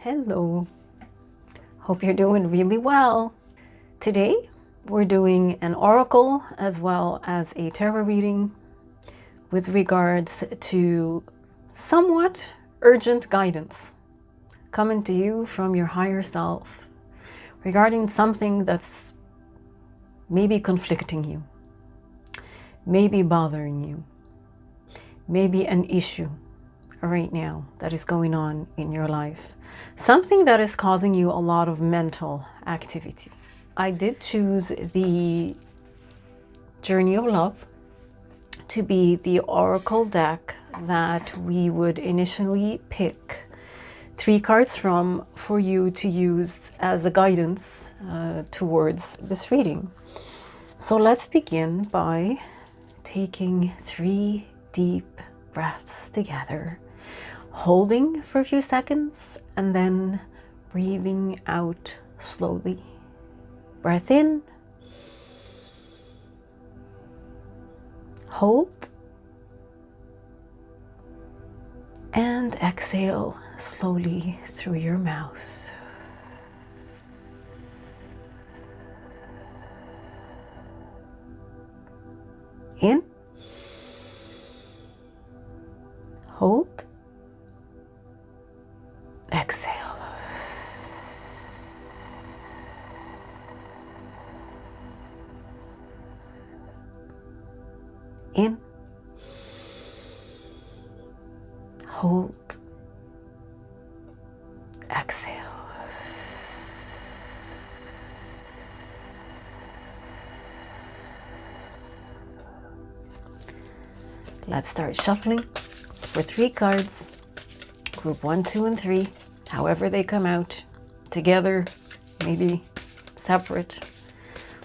Hello, hope you're doing really well. Today we're doing an oracle as well as a tarot reading with regards to somewhat urgent guidance coming to you from your higher self regarding something that's maybe conflicting you, maybe bothering you, maybe an issue right now that is going on in your life. Something that is causing you a lot of mental activity. I did choose the Journey of Love to be the oracle deck that we would initially pick 3 cards from for you to use as a guidance towards this reading. So let's begin by taking 3 deep breaths together, holding for a few seconds and then breathing out slowly. Breath in, hold, and exhale slowly through your mouth. In, hold, exhale. In, hold, exhale. Let's start shuffling for 3 cards, group 1, 2, and 3, however they come out, together, maybe separate.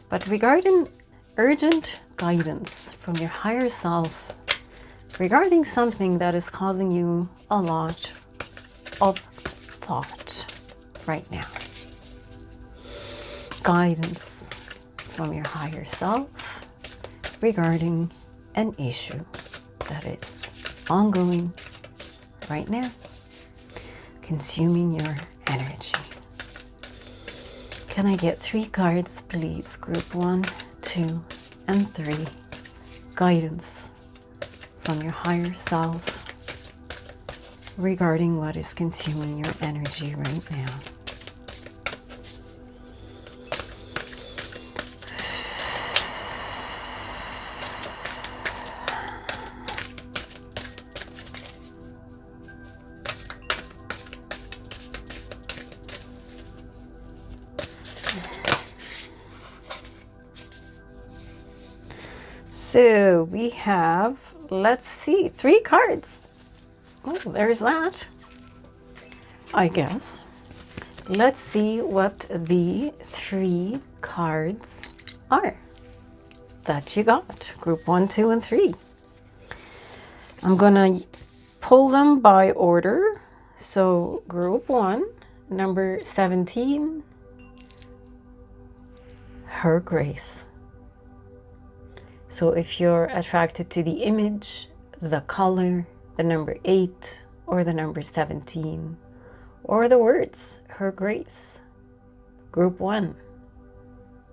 But regarding urgent guidance from your higher self regarding something that is causing you a lot of thought right now. Guidance from your higher self regarding an issue that is ongoing right now, consuming your energy. Can I get 3 cards, please? Group 1, 2, and 3. Guidance from your higher self regarding what is consuming your energy right now. So we have, let's see, 3 cards. Oh, there's that, I guess. Let's see what the 3 cards are that you got. Group 1, 2, and 3. I'm gonna pull them by order. So group 1, number 17, Her Grace. So if you're attracted to the image, the color, the number 8, or the number 17, or the words, Her Grace, group 1,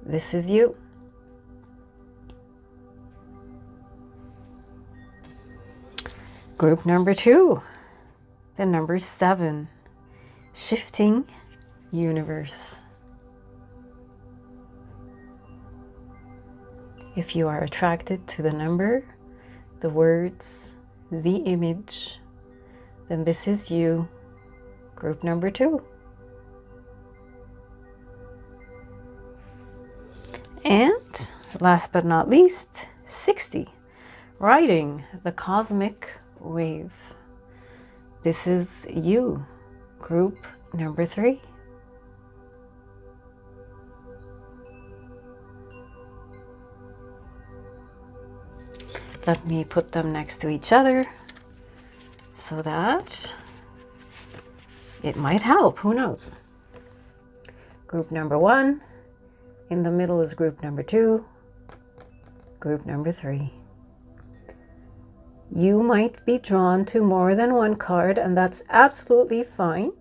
this is you. Group number 2, the number 7, Shifting Universe. If you are attracted to the number, the words, the image, then this is you, group number 2. And last but not least, 60, riding the cosmic wave. This is you, group number 3. Let me put them next to each other so that it might help, who knows. Group number 1, in the middle is group number 2, group number 3. You might be drawn to more than one card, and that's absolutely fine.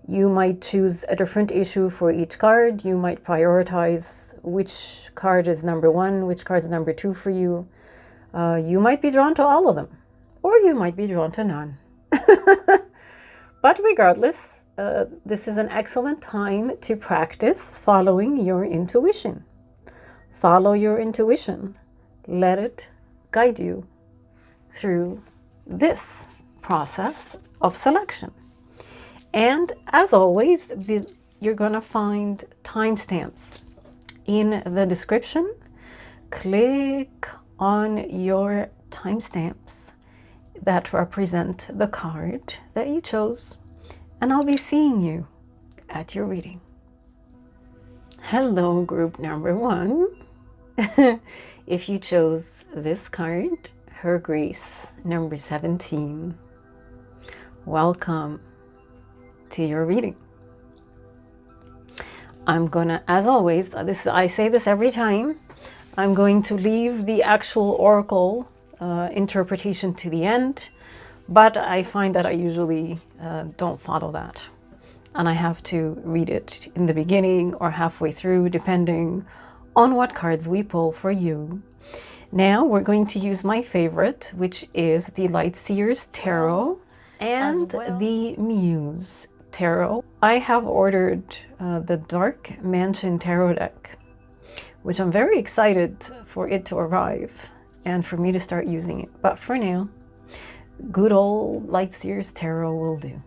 You might choose a different issue for each card. You might prioritize which card is number 1, which card is number 2 for you. You might be drawn to all of them, or you might be drawn to none. But regardless, this is an excellent time to practice following your intuition. Follow your intuition. Let it guide you through this process of selection. And as always, you're going to find timestamps in the description. Click on your timestamps that represent the card that you chose, and I'll be seeing you at your reading. Hello, group number 1. If you chose this card, Her Grace, number 17, welcome to your reading. I'm gonna, as always, I say this every time, I'm going to leave the actual oracle interpretation to the end, but I find that I usually don't follow that, and I have to read it in the beginning or halfway through, depending on what cards we pull for you. Now we're going to use my favorite, which is the Lightseer's Tarot and the Muse Tarot. I have ordered the Dark Mansion Tarot deck, which I'm very excited for it to arrive and for me to start using it. But for now, good old Lightseer's Tarot will do.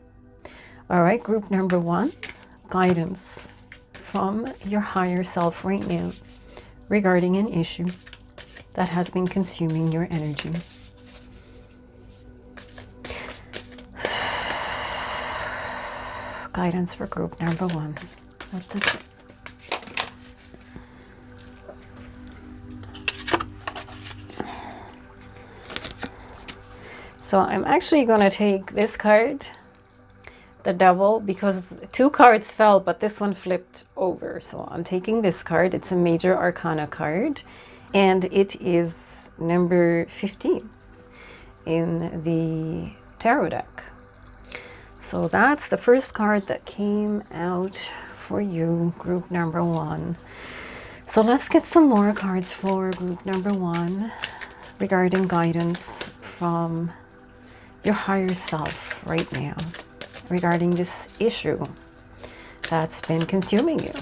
All right, group number 1, guidance from your higher self right now regarding an issue that has been consuming your energy. Guidance for group number 1. What does it? So I'm actually going to take this card, the Devil, because 2 cards fell, but this one flipped over. So I'm taking this card. It's a Major Arcana card, and it is number 15 in the tarot deck. So that's the first card that came out for you, group number 1. So let's get some more cards for group number 1 regarding guidance from your higher self right now regarding this issue that's been consuming you.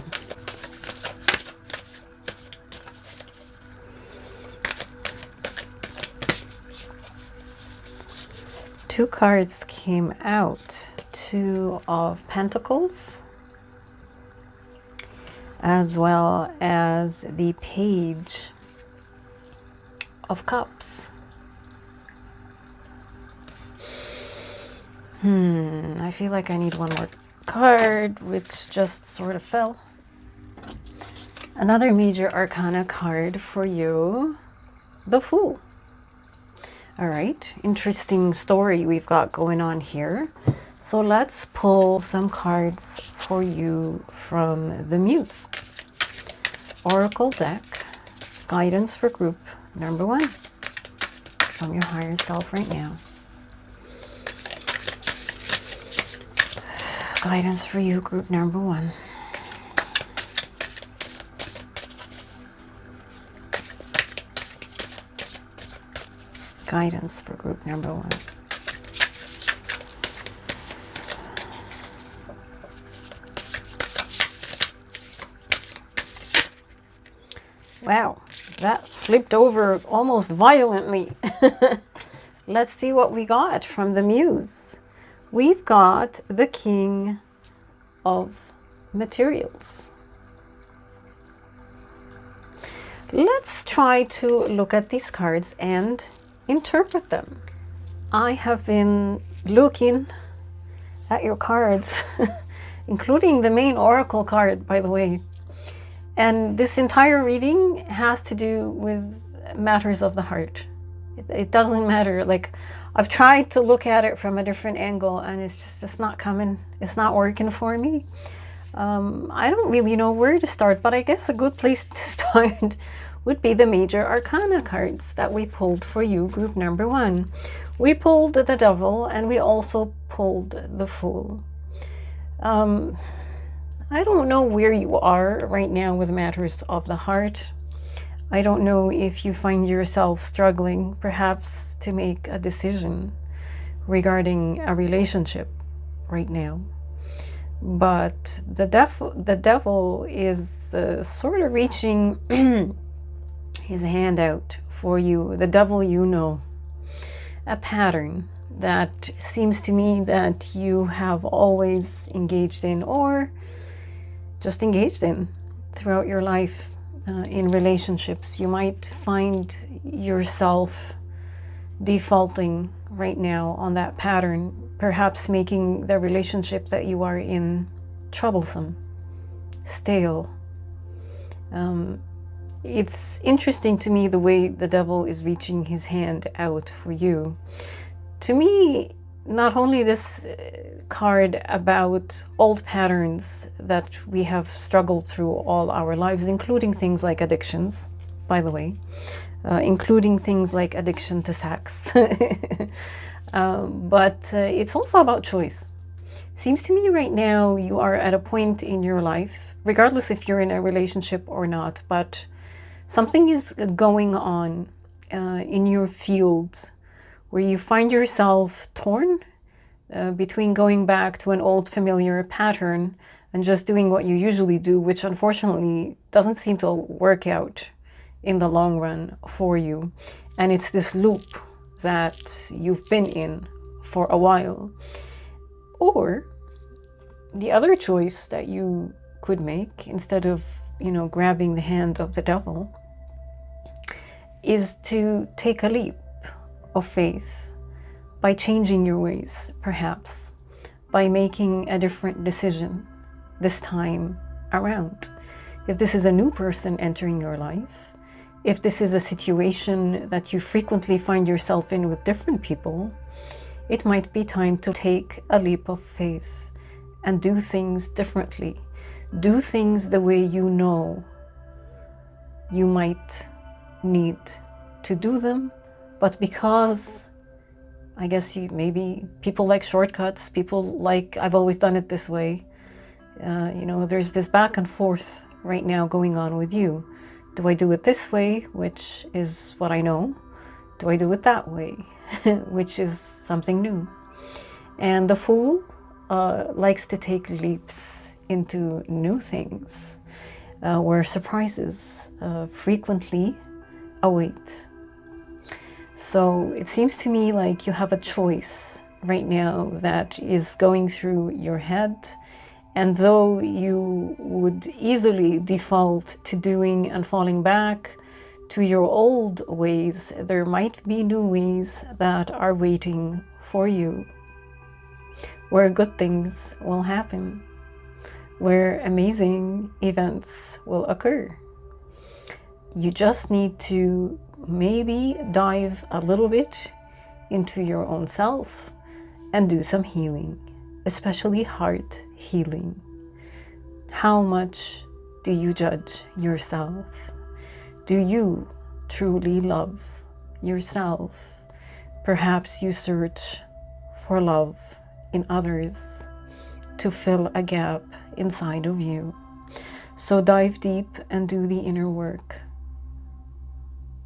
Two cards came out, 2 of Pentacles, as well as the Page of Cups. I feel like I need one more card, which just sort of fell. Another Major Arcana card for you, the Fool. All right, interesting story we've got going on here. So let's pull some cards for you from the Muse Oracle deck. Guidance for group number 1 from your higher self right now. Guidance for you, group number 1. Guidance for group number 1. Wow, that flipped over almost violently. Let's see what we got from the Muse. We've got the King of Materials. Let's try to look at these cards and interpret them. I have been looking at your cards, including the main oracle card, by the way. And this entire reading has to do with matters of the heart. It doesn't matter. Like, I've tried to look at it from a different angle, and it's just not coming. It's not working for me. I don't really know where to start, but I guess a good place to start would be the Major Arcana cards that we pulled for you, group number 1. We pulled the Devil, and we also pulled the Fool. I don't know where you are right now with matters of the heart. I don't know if you find yourself struggling perhaps to make a decision regarding a relationship right now. But the devil is sort of reaching his hand out for you. The devil, you know, a pattern that seems to me that you have always engaged in or just engaged in throughout your life in relationships. You might find yourself defaulting right now on that pattern, perhaps making the relationship that you are in troublesome, stale. It's interesting to me the way the devil is reaching his hand out for you. To me, not only this card about old patterns that we have struggled through all our lives, including things like addictions, by the way, including things like addiction to sex. But it's also about choice. Seems to me right now you are at a point in your life, regardless if you're in a relationship or not, but something is going on in your field where you find yourself torn between going back to an old familiar pattern and just doing what you usually do, which unfortunately doesn't seem to work out in the long run for you. And it's this loop that you've been in for a while. Or the other choice that you could make, instead of, grabbing the hand of the devil, is to take a leap of faith by changing your ways, perhaps, by making a different decision this time around. If this is a new person entering your life, if this is a situation that you frequently find yourself in with different people, it might be time to take a leap of faith and do things differently. Do things the way you know you might need to do them, but because I guess maybe people like shortcuts, people like, I've always done it this way. There's this back and forth right now going on with you. Do I do it this way, which is what I know? Do I do it that way, which is something new? And the fool likes to take leaps into new things where surprises frequently await. So it seems to me like you have a choice right now that is going through your head. And though you would easily default to doing and falling back to your old ways, there might be new ways that are waiting for you, where good things will happen, where amazing events will occur. You just need to maybe dive a little bit into your own self and do some healing, especially heart healing. How much do you judge yourself? Do you truly love yourself? Perhaps you search for love in others to fill a gap inside of you. So dive deep and do the inner work.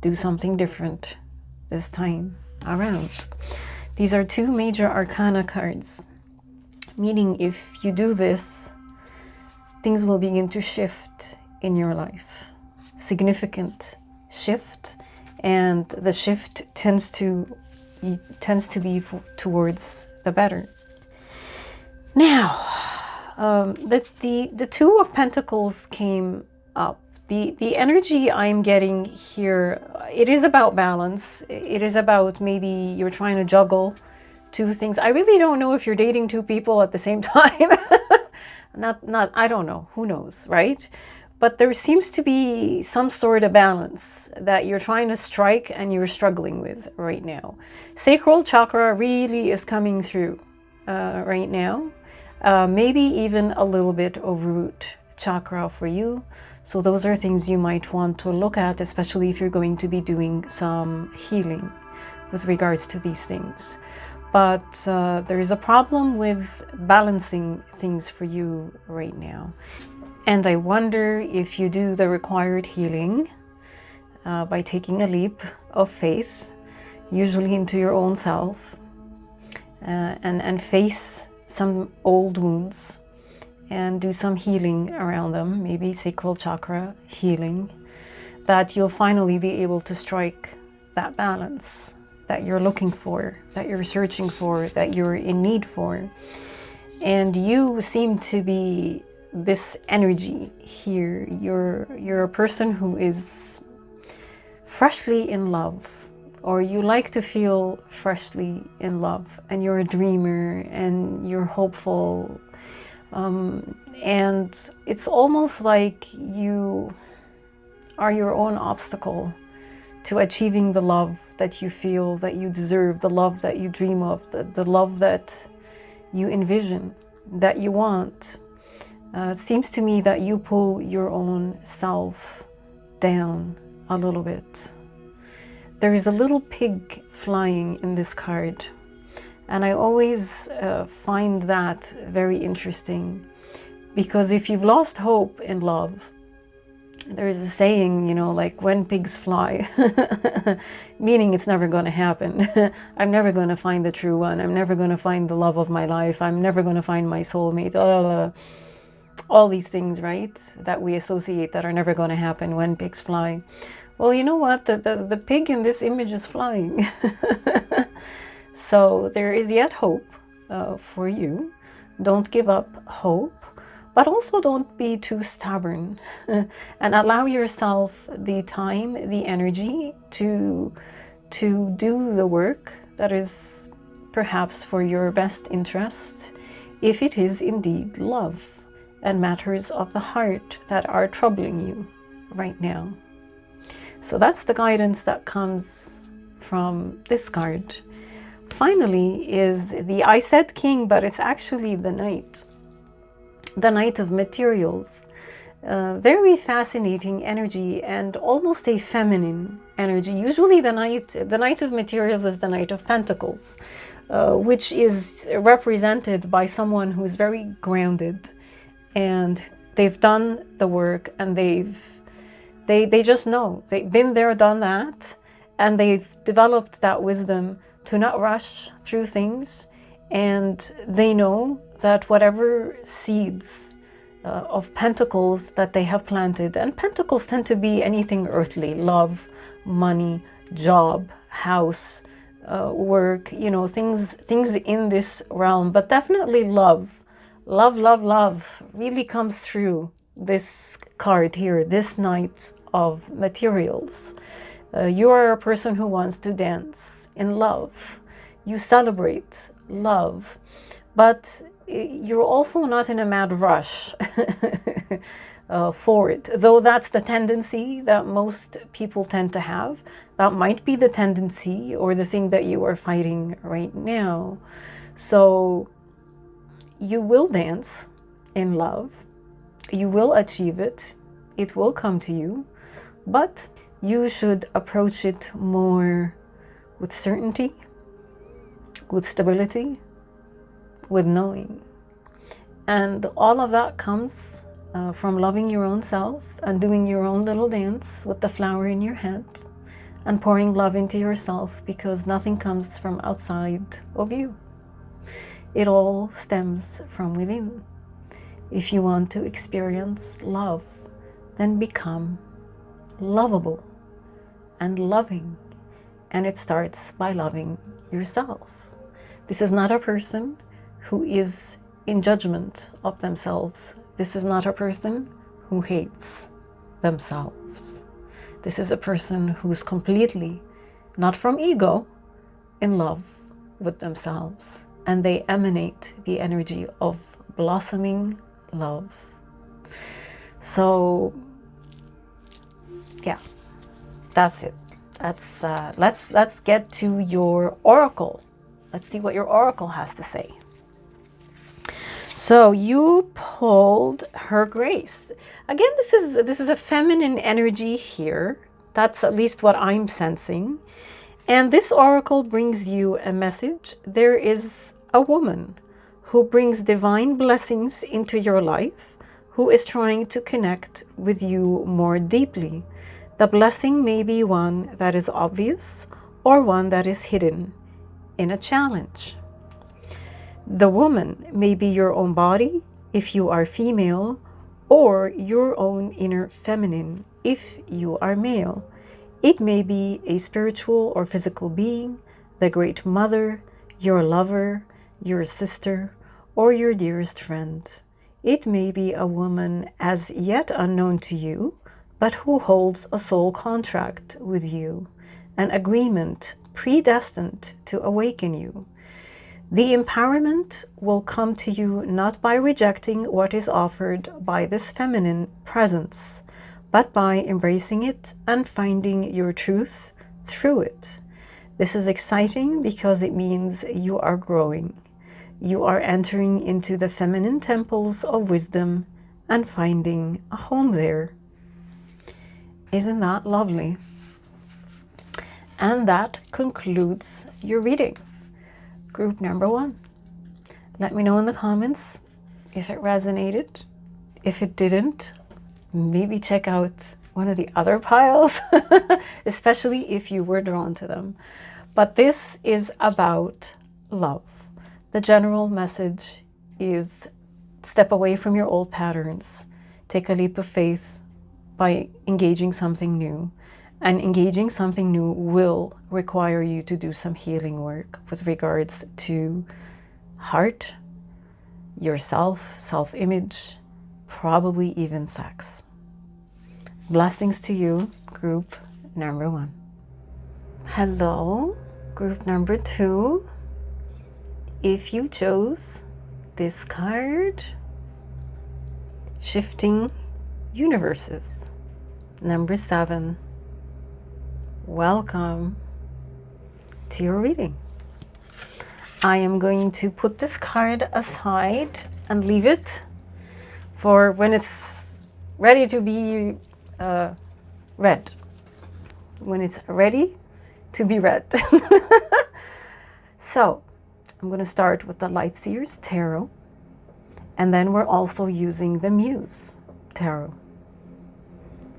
Do something different this time around. These are two major arcana cards, meaning if you do this, things will begin to shift in your life. Significant shift, and the shift tends to be towards the better. Now, the Two of Pentacles came up. The energy I'm getting here, it is about balance. It is about maybe you're trying to juggle two things. I really don't know if you're dating two people at the same time. I don't know. Who knows, right? But there seems to be some sort of balance that you're trying to strike and you're struggling with right now. Sacral chakra really is coming through right now. Maybe even a little bit of root chakra for you. So those are things you might want to look at, especially if you're going to be doing some healing with regards to these things. but there is a problem with balancing things for you right now. And I wonder if you do the required healing by taking a leap of faith, usually into your own self, and face some old wounds and do some healing around them, maybe sacral chakra healing, that you'll finally be able to strike that balance that you're looking for, that you're searching for, that you're in need for. And you seem to be this energy here. You're a person who is freshly in love, or you like to feel freshly in love, and you're a dreamer and you're hopeful. And it's almost like you are your own obstacle to achieving the love that you feel that you deserve, the love that you dream of, the love that you envision, that you want. It seems to me that you pull your own self down a little bit. There is a little pig flying in this card, and I always find that very interesting, because if you've lost hope in love, there is a saying, you know, like when pigs fly, meaning it's never going to happen. I'm never going to find the true one. I'm never going to find the love of my life. I'm never going to find my soulmate. All these things, right, that we associate that are never going to happen when pigs fly. Well, you know what? The pig in this image is flying. So there is yet hope for you. Don't give up hope. But also don't be too stubborn and allow yourself the time, the energy to do the work that is perhaps for your best interest, if it is indeed love and matters of the heart that are troubling you right now. So that's the guidance that comes from this card. Finally is the, I said king, but it's actually the knight. The Knight of Materials. Very fascinating energy and almost a feminine energy. Usually the Knight of Materials is the Knight of Pentacles, which is represented by someone who is very grounded, and they've done the work, and they just know. They've been there, done that, and they've developed that wisdom to not rush through things. And they know that whatever seeds of pentacles that they have planted, and pentacles tend to be anything earthly, love, money, job, house, work, you know, things in this realm, but definitely love really comes through this card here, this Knight of Materials. You are a person who wants to dance in love. You celebrate love, but you're also not in a mad rush for it, though that's the tendency that most people tend to have. That might be the tendency or the thing that you are fighting right now. So you will dance in love, you will achieve it, it will come to you, but you should approach it more with certainty, with stability, with knowing. And all of that comes from loving your own self and doing your own little dance with the flower in your hands and pouring love into yourself, because nothing comes from outside of you. It all stems from within. If you want to experience love, then become lovable and loving. And it starts by loving yourself. This is not a person who is in judgment of themselves. This is not a person who hates themselves. This is a person who's completely, not from ego, in love with themselves. And they emanate the energy of blossoming love. So, yeah, that's it. Let's get to your oracle. Let's see what your oracle has to say. So you pulled Her Grace. Again, this is a feminine energy here. That's at least what I'm sensing. And this oracle brings you a message. There is a woman who brings divine blessings into your life, who is trying to connect with you more deeply. The blessing may be one that is obvious or one that is hidden in a challenge. The woman may be your own body if you are female, or your own inner feminine if you are male. It may be a spiritual or physical being, the great mother, your lover, your sister, or your dearest friend. It may be a woman as yet unknown to you, but who holds a soul contract with you, an agreement predestined to awaken you. The empowerment will come to you not by rejecting what is offered by this feminine presence, but by embracing it and finding your truth through it. This is exciting because it means you are growing. You are entering into the feminine temples of wisdom and finding a home there. Isn't that lovely? And that concludes your reading. Group number 1. Let me know in the comments if it resonated. If it didn't, maybe check out one of the other piles, especially if you were drawn to them. But this is about love. The general message is step away from your old patterns. Take a leap of faith by engaging something new. And engaging something new will require you to do some healing work with regards to heart, yourself, self-image, probably even sex. Blessings to you, group number 1. Hello, group number 2. If you chose this card, Shifting Universes, number 7, welcome to your reading. I am going to put this card aside and leave it for when it's ready to be read. When it's ready to be read. So, I'm going to start with the Lightseers Tarot. And then we're also using the Muse Tarot.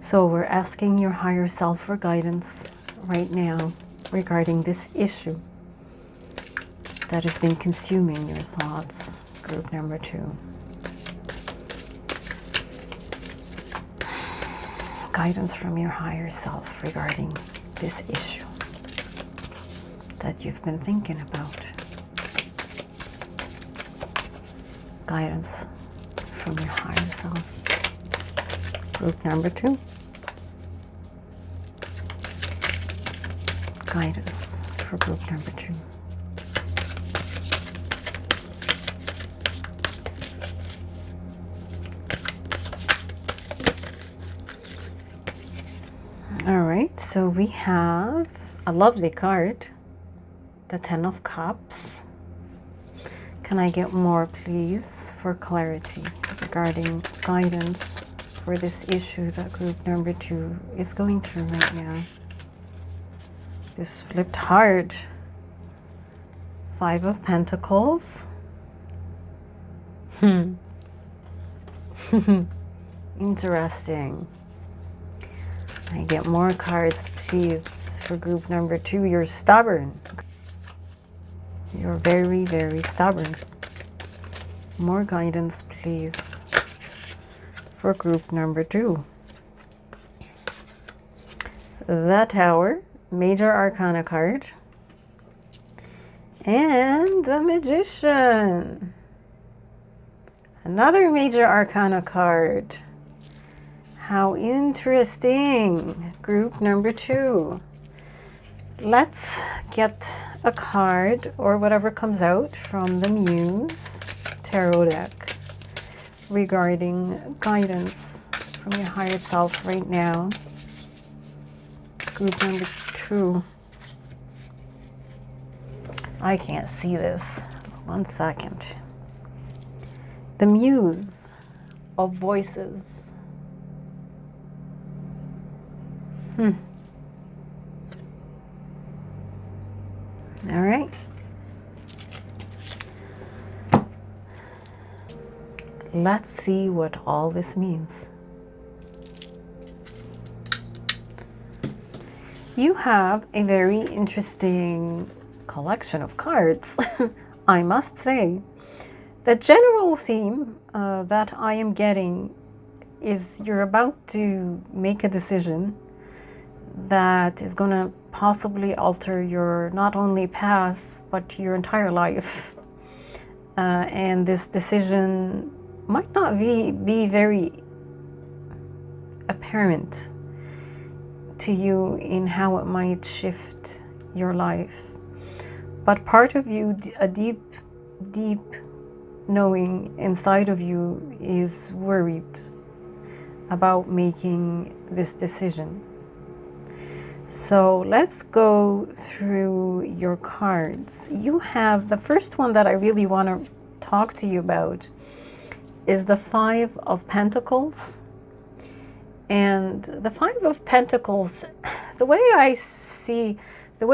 So we're asking your higher self for guidance right now regarding this issue that has been consuming your thoughts, group number 2. Guidance from your higher self regarding this issue that you've been thinking about. Guidance from your higher self. Group number 2. Guidance for group number 2. All right, so we have a lovely card, the 10 of Cups. Can I get more, please, for clarity regarding guidance for this issue that group number 2 is going through right now? This flipped hard. 5 of Pentacles. Interesting. I get more cards, please, for group number 2. You're stubborn. You're very, very stubborn. More guidance, please, for group number 2. The Tower, Major Arcana card. And the Magician. Another Major Arcana card. How interesting. Group number 2. Let's get a card or whatever comes out from the Muse Tarot deck regarding guidance from your higher self right now. Group number 2. I can't see this. 1 second. The Muse of Voices. All right. Let's see what all this means. You have a very interesting collection of cards, I must say. The general theme that I am getting is you're about to make a decision that is going to possibly alter your not only path, but your entire life. And this decision might not be very apparent to you in how it might shift your life. But part of you, a deep knowing inside of you, is worried about making this decision. So let's go through your cards. You have the first one that I really want to talk to you about is the Five of Pentacles. And the Five of Pentacles, the way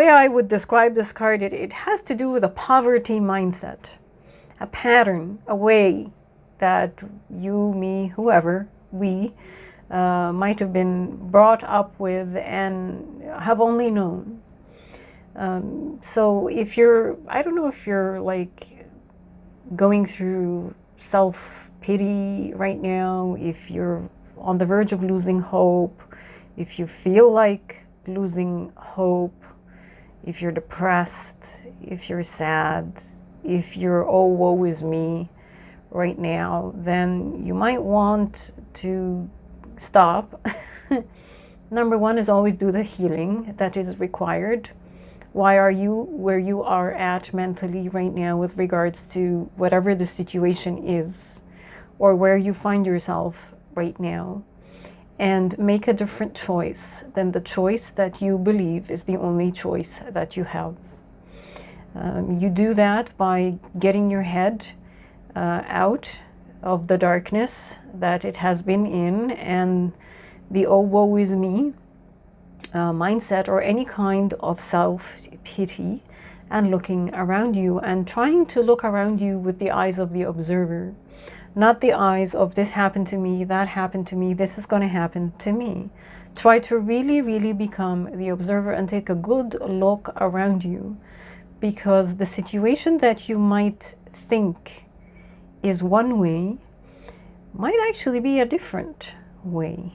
I would describe this card, it has to do with a poverty mindset, a pattern, a way that you, me, whoever, we might have been brought up with and have only known. So if you're, I don't know if you're like going through self-pity right now, if you're on the verge of losing hope, if you feel like losing hope, if you're depressed, if you're sad, if you're, oh, woe is me right now, then you might want to stop. Number one is always do the healing that is required. Why are you where you are at mentally right now with regards to whatever the situation is, or where you find yourself right now? And make a different choice than the choice that you believe is the only choice that you have. You do that by getting your head out of the darkness that it has been in, and the oh woe is me mindset, or any kind of self-pity, and looking around you and trying to look around you with the eyes of the observer. Not the eyes of this happened to me, that happened to me, this is going to happen to me. Try to really become the observer and take a good look around you, because the situation that you might think is one way might actually be a different way.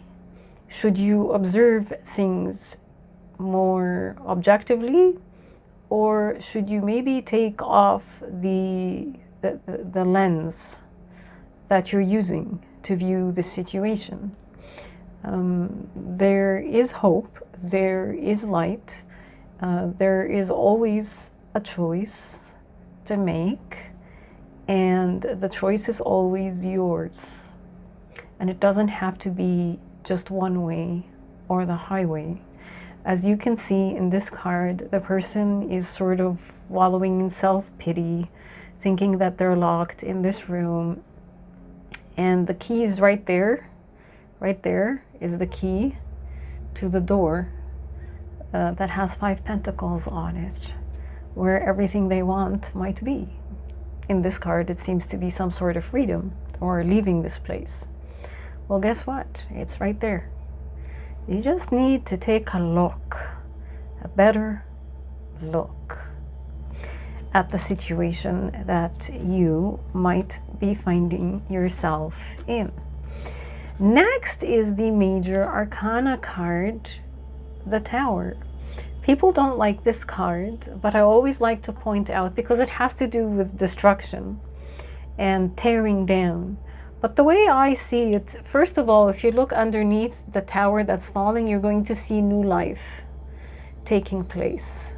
Should you observe things more objectively, or should you maybe take off the lens that you're using to view the situation? There is hope, there is light, there is always a choice to make, and the choice is always yours. And it doesn't have to be just one way or the highway. As you can see in this card, the person is sort of wallowing in self-pity, thinking that they're locked in this room. And the key is right there. Right there is the key to the door that has 5 pentacles on it, where everything they want might be. In this card, it seems to be some sort of freedom or leaving this place. Well, guess what? It's right there. You just need to take a look, a better look at the situation that you might be finding yourself in. Next is the Major Arcana card, the Tower. People don't like this card, but I always like to point out, because it has to do with destruction and tearing down. But the way I see it, first of all, if you look underneath the tower that's falling, you're going to see new life taking place.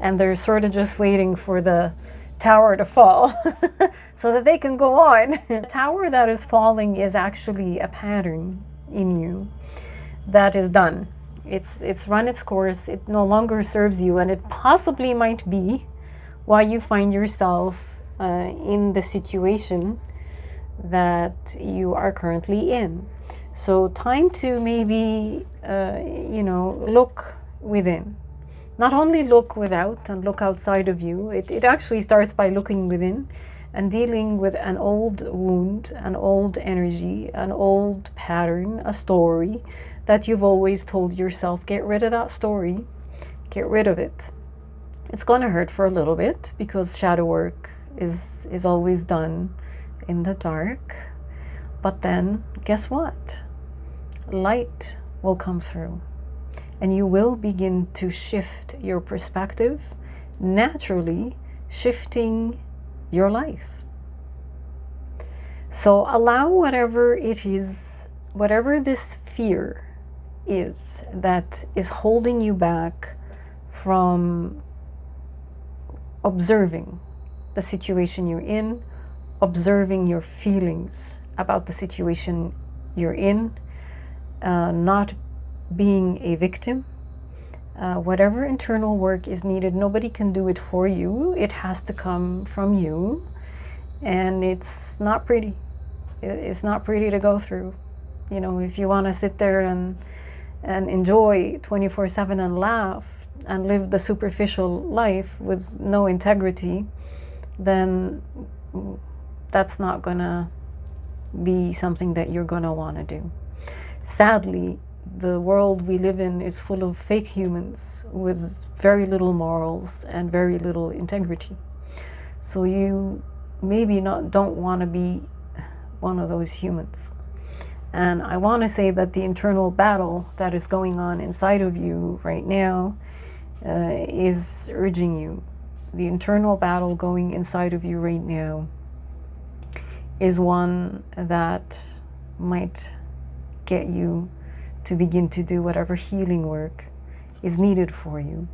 And they're sort of just waiting for the tower to fall so that they can go on. The tower that is falling is actually a pattern in you that is done. It's run its course. It no longer serves you, and it possibly might be why you find yourself in the situation that you are currently in. So time to maybe look within, not only look without and look outside of you, it actually starts by looking within and dealing with an old wound, an old energy, an old pattern, a story that you've always told yourself. Get rid of that story, get rid of it. It's going to hurt for a little bit because shadow work is always done in the dark. But then, guess what? Light will come through and you will begin to shift your perspective, naturally shifting your life. So allow whatever it is, whatever this fear is that is holding you back from observing the situation you're in, observing your feelings about the situation you're in, not being a victim. Whatever internal work is needed, nobody can do it for you. It has to come from you. And it's not pretty. It's not pretty to go through. You know, if you want to sit there and enjoy 24/7 and laugh and live the superficial life with no integrity, then that's not gonna be something that you're gonna want to do. Sadly, the world we live in is full of fake humans with very little morals and very little integrity. So you maybe don't want to be one of those humans. And I want to say that the internal battle that is going on inside of you right now is urging you. The internal battle going inside of you right now is one that might get you to begin to do whatever healing work is needed for you.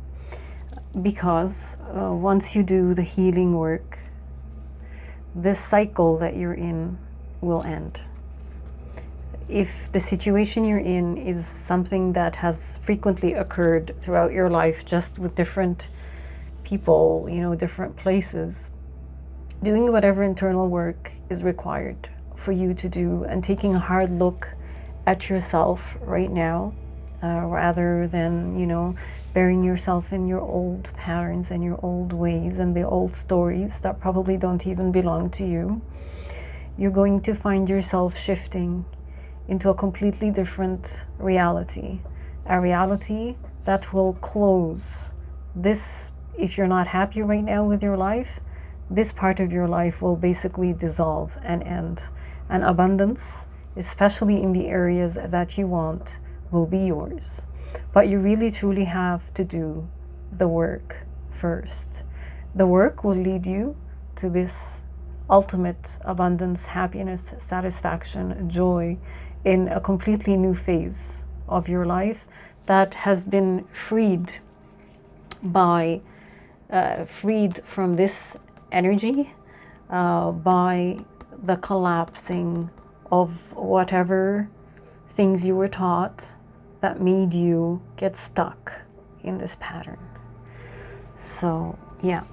Because once you do the healing work, this cycle that you're in will end. If the situation you're in is something that has frequently occurred throughout your life, just with different people, you know, different places, doing whatever internal work is required for you to do and taking a hard look at yourself right now, rather than, you know, burying yourself in your old patterns and your old ways and the old stories that probably don't even belong to you. You're going to find yourself shifting into a completely different reality, a reality that will close this. If you're not happy right now with your life, this part of your life will basically dissolve and end. And abundance, especially in the areas that you want, will be yours. But you really truly have to do the work first. The work will lead you to this ultimate abundance, happiness, satisfaction, joy in a completely new phase of your life that has been freed from this energy by the collapsing of whatever things you were taught that made you get stuck in this pattern. So yeah.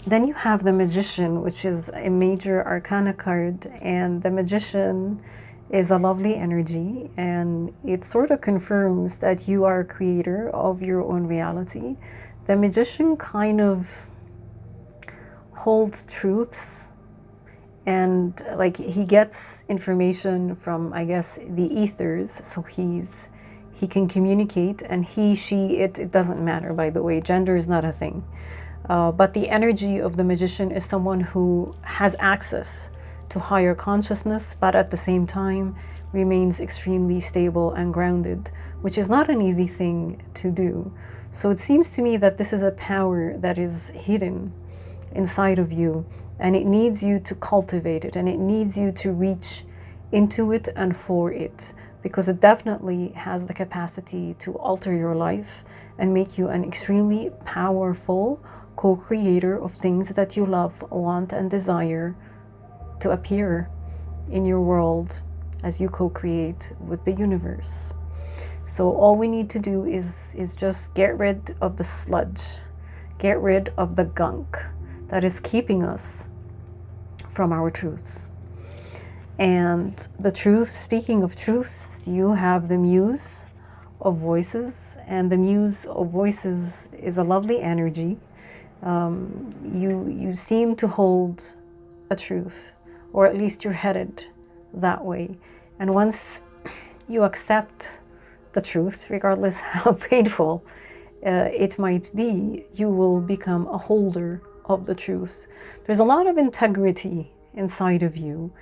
Then you have the Magician, which is a major arcana card, and the Magician is a lovely energy, and it sort of confirms that you are a creator of your own reality. The Magician kind of holds truths, and like he gets information from, I guess, the ethers, so he can communicate, and he, she, it doesn't matter, by the way, gender is not a thing. But the energy of the Magician is someone who has access to higher consciousness, but at the same time remains extremely stable and grounded, which is not an easy thing to do. So it seems to me that this is a power that is hidden inside of you, and it needs you to cultivate it, and it needs you to reach into it and for it, because it definitely has the capacity to alter your life and make you an extremely powerful co-creator of things that you love, want, and desire to appear in your world as you co-create with the universe. So all we need to do is just get rid of the sludge, get rid of the gunk that is keeping us from our truths. And the truth, speaking of truths, you have the Muse of voices, and the muse of voices is a lovely energy. You seem to hold a truth, or at least you're headed that way. And once you accept the truth, regardless how painful it might be, you will become a holder of the truth. There's a lot of integrity inside of you.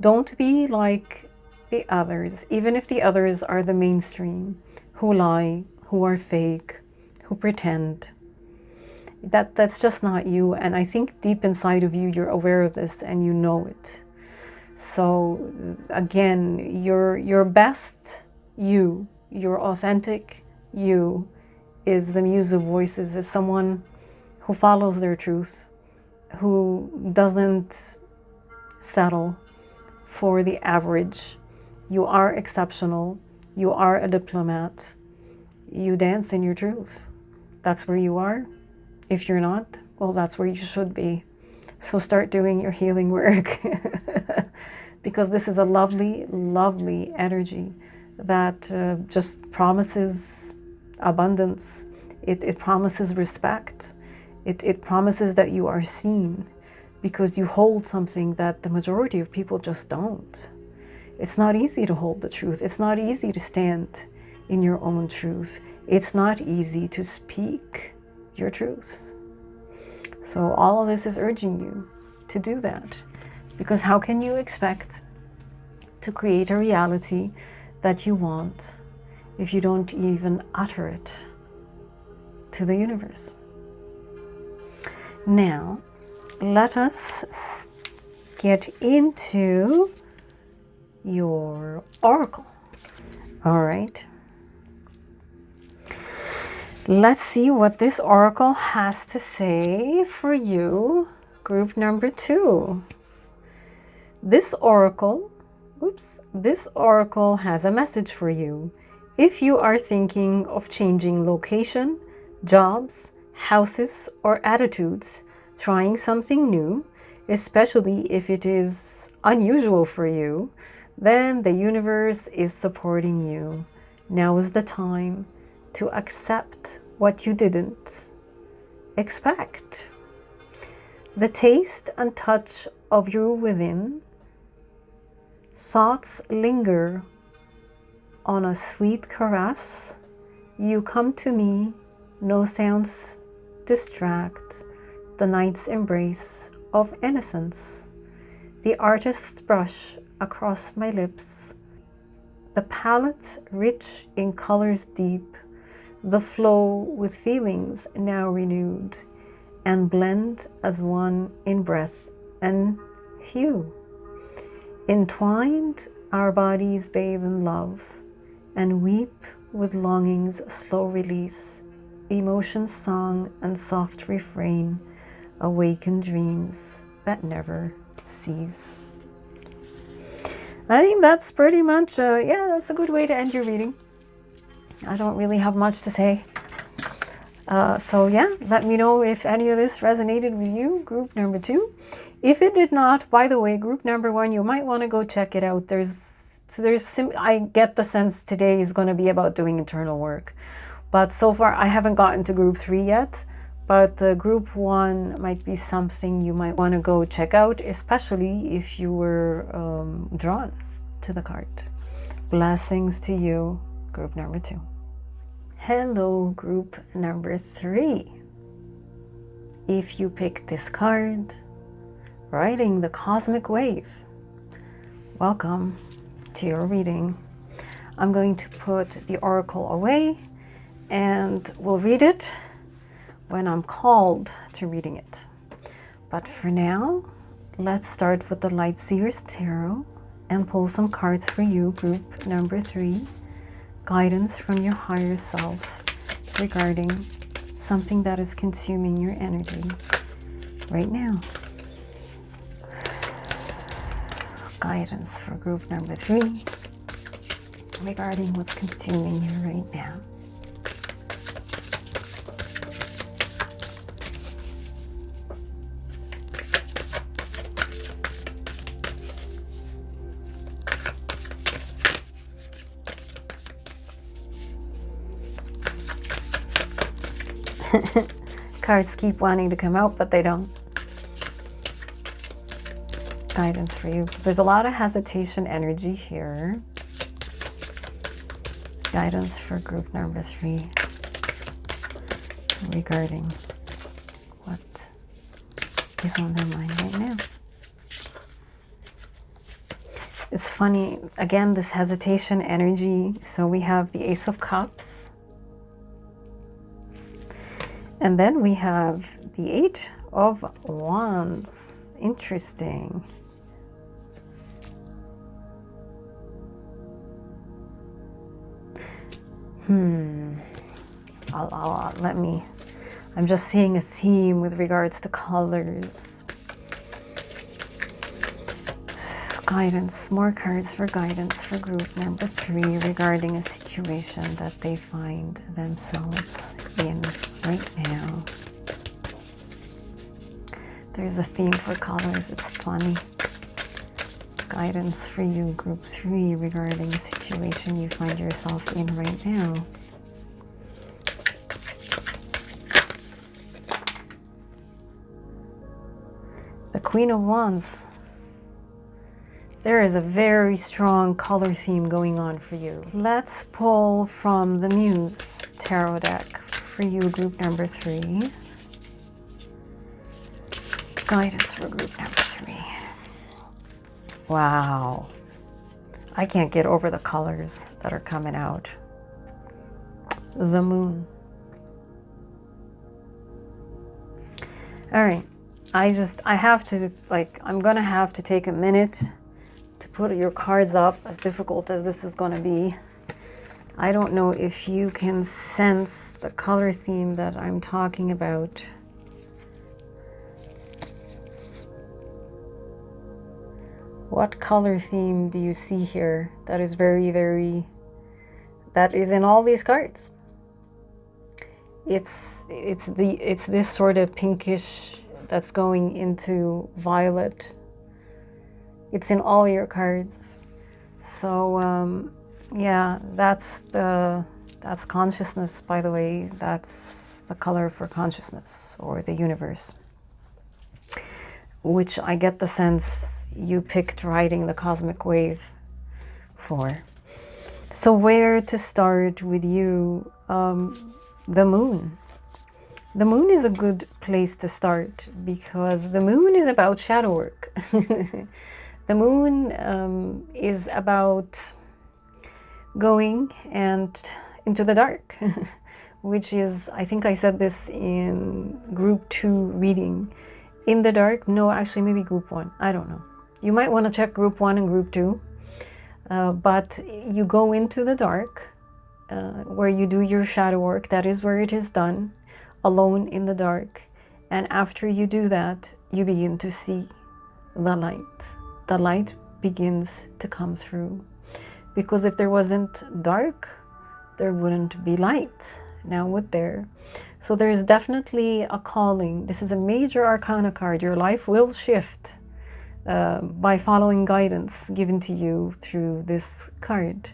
Don't be like the others, even if the others are the mainstream, who lie, who are fake, who pretend. That's just not you. And I think deep inside of you, you're aware of this and you know it. So again, your best you, your authentic you, is the muse of voices, is someone who follows their truth, who doesn't settle for the average. You are exceptional. You are a diplomat. You dance in your truth. That's where you are. If you're not, well, that's where you should be. So start doing your healing work because this is a lovely, lovely energy that just promises abundance. It promises respect. It promises that you are seen because you hold something that the majority of people just don't. It's not easy to hold the truth. It's not easy to stand in your own truth. It's not easy to speak your truth. So all of this is urging you to do that, because how can you expect to create a reality that you want if you don't even utter it to the universe? Now, let us get into your oracle. All right. Let's see what this oracle has to say for you, group number 2. This oracle has a message for you. If you are thinking of changing location, jobs, houses, or attitudes, trying something new, especially if it is unusual for you, then the universe is supporting you. Now is the time to accept what you didn't expect. The taste and touch of you within. Thoughts linger on a sweet caress. You come to me, no sounds distract the night's embrace of innocence. The artist's brush across my lips. The palette rich in colors deep. The flow with feelings now renewed and blend as one in breath and hue. Entwined, our bodies bathe in love and weep with longing's slow release. Emotion's song and soft refrain awaken dreams that never cease. I think that's pretty much, that's a good way to end your reading. I don't really have much to say. Let me know if any of this resonated with you, group number 2. If it did not, by the way, group number 1, you might want to go check it out. I get the sense today is going to be about doing internal work. But so far, I haven't gotten to group 3 yet. But group 1 might be something you might want to go check out, especially if you were drawn to the card. Blessings to you, group number 2. Hello, group number 3. If you picked this card, riding the cosmic wave, welcome to your reading. I'm going to put the oracle away and we'll read it when I'm called to reading it. But for now, let's start with the Light Seers Tarot and pull some cards for you, group number 3. Guidance from your higher self regarding something that is consuming your energy right now. Guidance for group number 3 regarding what's consuming you right now. Cards keep wanting to come out, but they don't. Guidance for you. There's a lot of hesitation energy here. Guidance for group number 3 regarding what is on their mind right now. It's funny, again, this hesitation energy. So we have the Ace of Cups. And then we have the 8 of Wands. Interesting. I'm just seeing a theme with regards to colors. Guidance, more cards for guidance for group number 3 regarding a situation that they find themselves in right now. There's a theme for colors, it's funny. Guidance for you, group 3, regarding a situation you find yourself in right now. The Queen of Wands. There is a very strong color theme going on for you. Let's pull from the Muse Tarot deck for you, group number 3. Guidance for group number 3. Wow. I can't get over the colors that are coming out. The Moon. All right. I have to, I'm going to have to take a minute to put your cards up, as difficult as this is going to be. I don't know if you can sense the color theme that I'm talking about. What color theme do you see here that is that is in all these cards? It's this sort of pinkish that's going into violet. It's in all your cards. So yeah, that's consciousness, by the way. That's the color for consciousness or the universe, which I get the sense you picked riding the cosmic wave for. So where to start with you? The Moon. The Moon is a good place to start because the Moon is about shadow work. The Moon is about going and into the dark, which is, I think I said this in group 2 reading. In the dark, no, actually maybe group 1, I don't know. You might want to check group 1 and group 2, but you go into the dark where you do your shadow work. That is where it is done, alone in the dark. And after you do that, you begin to see the light. The light begins to come through. Because if there wasn't dark, there wouldn't be light. Now would there? So there's definitely a calling. This is a major arcana card. Your life will shift by following guidance given to you through this card.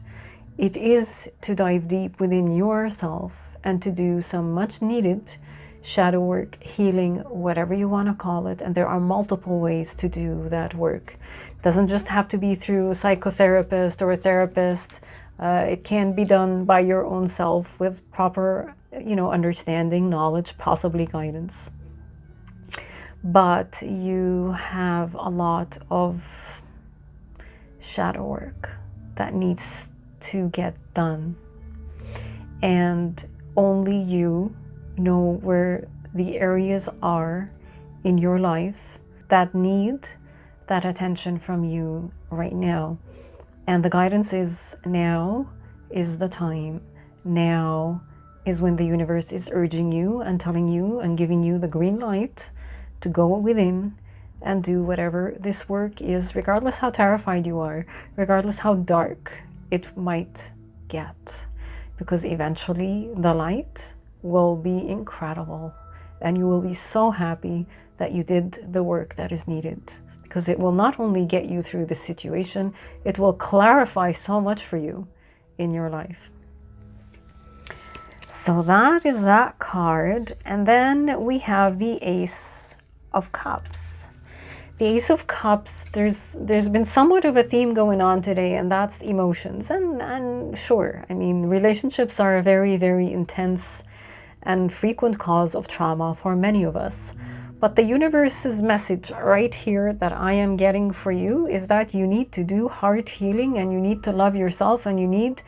It is to dive deep within yourself and to do some much needed shadow work, healing, whatever you want to call it. And there are multiple ways to do that work. It doesn't just have to be through a psychotherapist or a therapist. It can be done by your own self with proper, understanding, knowledge, possibly guidance. But you have a lot of shadow work that needs to get done. And only you know where the areas are in your life that need that attention from you right now. And the guidance is now is the time. Now is when the universe is urging you and telling you and giving you the green light to go within and do whatever this work is, regardless how terrified you are, regardless how dark it might get. Because eventually the light will be incredible and you will be so happy that you did the work that is needed. Because it will not only get you through the situation, it will clarify so much for you in your life. So that is that card. And then we have the Ace of Cups. The Ace of Cups, there's been somewhat of a theme going on today, and that's emotions. And sure, I mean, relationships are a very, very intense and frequent cause of trauma for many of us. But the universe's message right here that I am getting for you is that you need to do heart healing, and you need to love yourself, and you need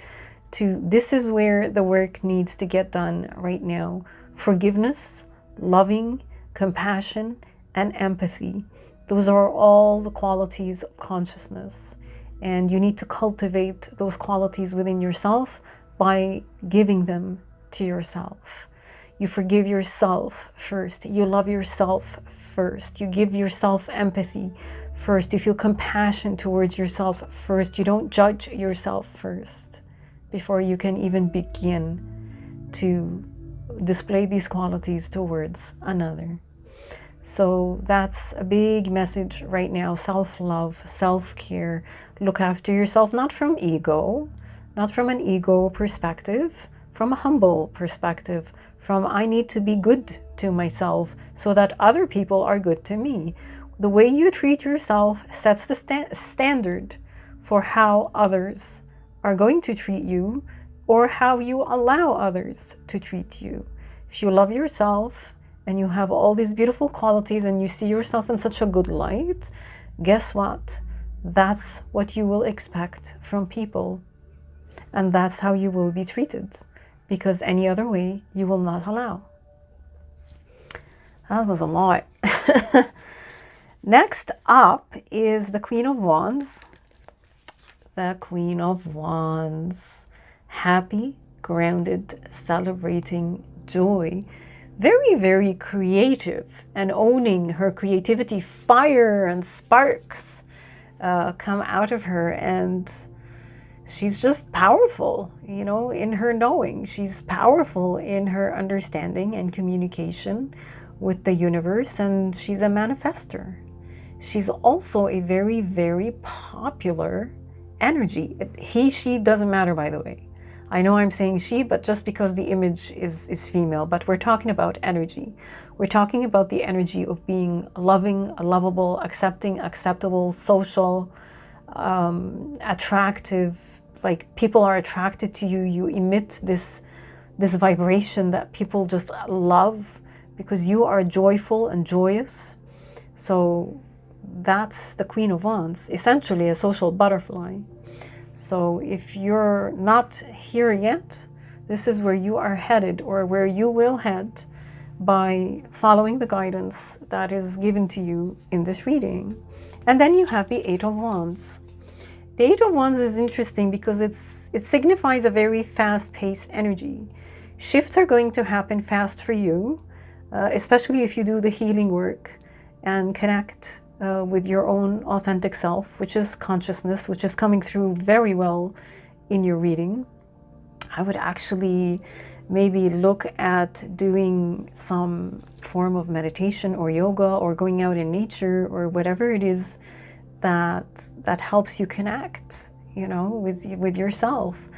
to, this is where the work needs to get done right now. Forgiveness, loving, compassion, and empathy. Those are all the qualities of consciousness. And you need to cultivate those qualities within yourself by giving them to yourself. You forgive yourself first. You love yourself first. You give yourself empathy first. You feel compassion towards yourself first. You don't judge yourself first before you can even begin to display these qualities towards another. So that's a big message right now. Self-love, self-care. Look after yourself, not from ego, not from an ego perspective, from a humble perspective, from I need to be good to myself so that other people are good to me. The way you treat yourself sets the standard for how others are going to treat you, or how you allow others to treat you. If you love yourself and you have all these beautiful qualities and you see yourself in such a good light, guess what? That's what you will expect from people. And that's how you will be treated, because any other way you will not allow. That was a lot. Next up is the Queen of Wands. The Queen of Wands. Happy, grounded, celebrating, joy. Very, very creative and owning her creativity. Fire and sparks come out of her, and she's just powerful, you know, in her knowing. She's powerful in her understanding and communication with the universe, and she's a manifester. She's also a very, very popular energy. He, she doesn't matter, by the way. I know I'm saying she, but just because the image is female, but we're talking about energy. We're talking about the energy of being loving, lovable, accepting, acceptable, social, attractive. Like, people are attracted to you. You emit this vibration that people just love because you are joyful and joyous. So that's the Queen of Wands, essentially a social butterfly. So if you're not here yet, this is where you are headed, or where you will head, by following the guidance that is given to you in this reading. And then you have the Eight of Wands. The Eight of Wands is interesting because it signifies a very fast-paced energy. Shifts are going to happen fast for you, especially if you do the healing work and connect with your own authentic self, which is consciousness, which is coming through very well in your reading. I would actually maybe look at doing some form of meditation or yoga, or going out in nature, or whatever it is that helps you connect, you know, with yourself.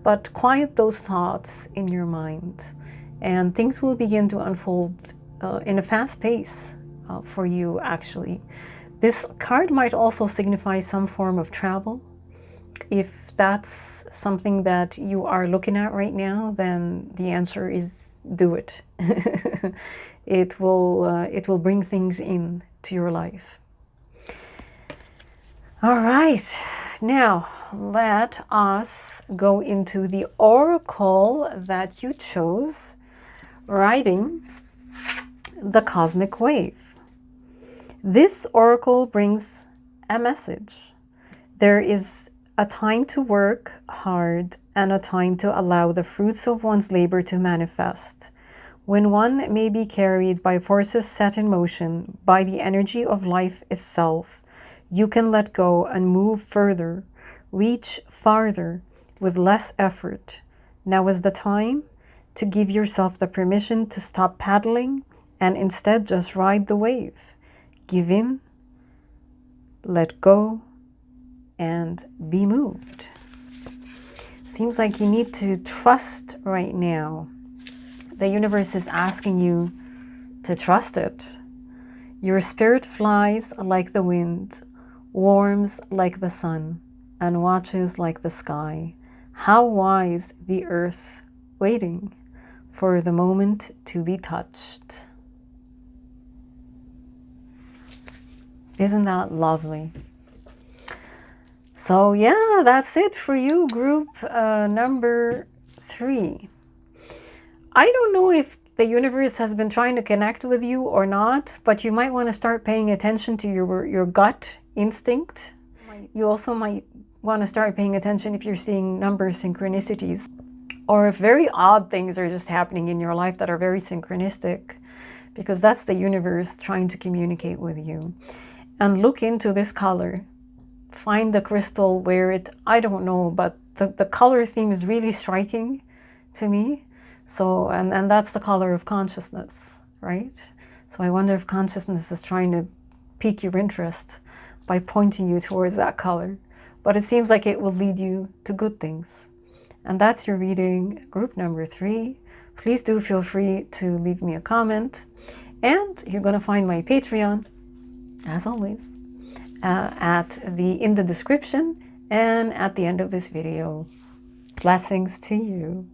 But quiet those thoughts in your mind, and things will begin to unfold in a fast pace for you, actually. This card might also signify some form of travel. If that's something that you are looking at right now, then the answer is do it. It will bring things in to your life. All right, now let us go into the oracle that you chose, riding the cosmic wave. This oracle brings a message. There is a time to work hard and a time to allow the fruits of one's labor to manifest. When one may be carried by forces set in motion by the energy of life itself, you can let go and move further, reach farther with less effort. Now is the time to give yourself the permission to stop paddling and instead just ride the wave. Give in, let go, and be moved. Seems like you need to trust right now the universe is asking you to trust it. Your spirit flies like the wind, warms like the sun, and watches like the sky. How wise the earth, waiting for the moment to be touched. Isn't that lovely? So yeah, that's it for you, group number 3. I don't know if the universe has been trying to connect with you or not, but you might want to start paying attention to your gut instinct. You also might want to start paying attention if you're seeing number synchronicities, or if very odd things are just happening in your life that are very synchronistic, because that's the universe trying to communicate with you. And look into this color. Find the crystal where it, I don't know, but the color seems really striking to me. So, and that's the color of consciousness, right? So I wonder if consciousness is trying to pique your interest by pointing you towards that color. But it seems like it will lead you to good things. And that's your reading, group number 3. Please do feel free to leave me a comment. And you're going to find my Patreon, as always, in the description and at the end of this video. Blessings to you.